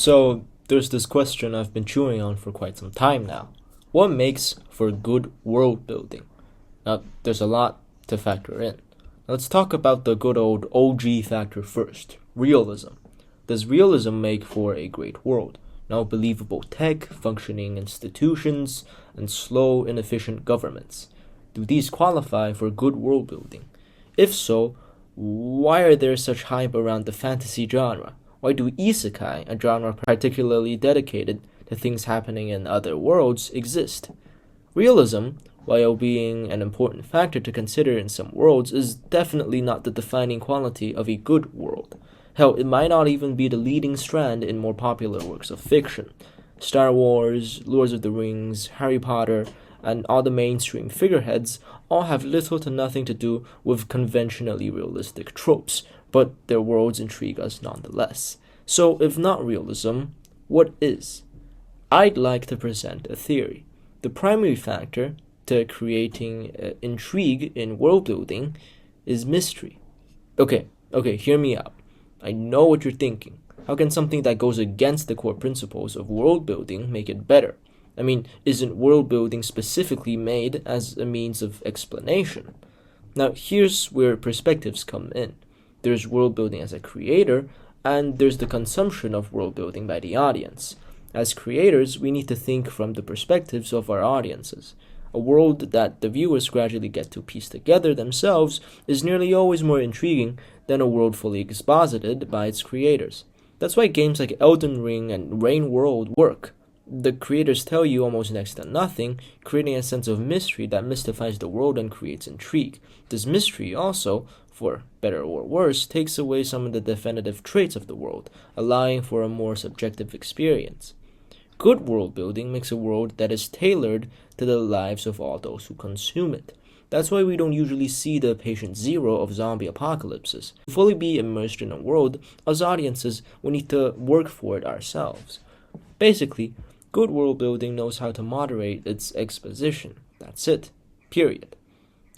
So, there's this question I've been chewing on for quite some time now. What makes for good world building? Now, there's a lot to factor in. Let's talk about the good old OG factor first, realism. Does realism make for a great world? Now, believable tech, functioning institutions, and slow, inefficient governments. Do these qualify for good world building? If so, why are there such hype around the fantasy genre? Why do isekai, a genre particularly dedicated to things happening in other worlds, exist? Realism, while being an important factor to consider in some worlds, is definitely not the defining quality of a good world. Hell, it might not even be the leading strand in more popular works of fiction. Star Wars, Lord of the Rings, Harry Potter, and all the mainstream figureheads all have little to nothing to do with conventionally realistic tropes, but their worlds intrigue us nonetheless. So, if not realism, what is? I'd like to present a theory. The primary factor to creating intrigue in world building is mystery. Okay, hear me out. I know what you're thinking. How can something that goes against the core principles of world building make it better? I mean, isn't world building specifically made as a means of explanation? Now, here's where perspectives come in. There's world building as a creator, and there's the consumption of world building by the audience. As creators, we need to think from the perspectives of our audiences. A world that the viewers gradually get to piece together themselves is nearly always more intriguing than a world fully exposited by its creators. That's why games like Elden Ring and Rain World work. The creators tell you almost next to nothing, creating a sense of mystery that mystifies the world and creates intrigue. This mystery also, for better or worse, takes away some of the definitive traits of the world, allowing for a more subjective experience. Good world building makes a world that is tailored to the lives of all those who consume it. That's why we don't usually see the patient zero of zombie apocalypses. To fully be immersed in a world, as audiences, we need to work for it ourselves. Basically, good world building knows how to moderate its exposition. That's it. Period.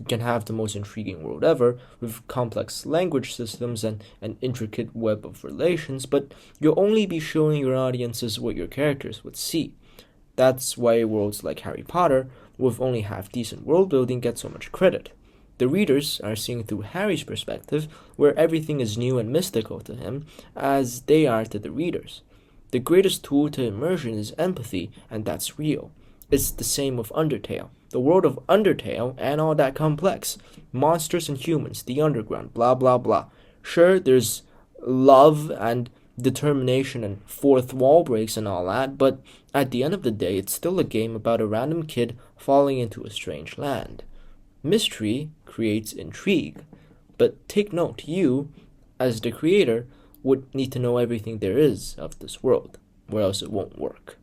You can have the most intriguing world ever, with complex language systems and an intricate web of relations, but you'll only be showing your audiences what your characters would see. That's why worlds like Harry Potter, with only half-decent world building, get so much credit. The readers are seeing through Harry's perspective, where everything is new and mystical to him, as they are to the readers. The greatest tool to immersion is empathy, and that's real. It's the same with Undertale. The world of Undertale and all that complex. Monsters and humans, the underground, blah blah blah. Sure, there's love and determination and fourth wall breaks and all that, but at the end of the day, it's still a game about a random kid falling into a strange land. Mystery creates intrigue, but take note, you, as the creator, would need to know everything there is of this world, or else it won't work.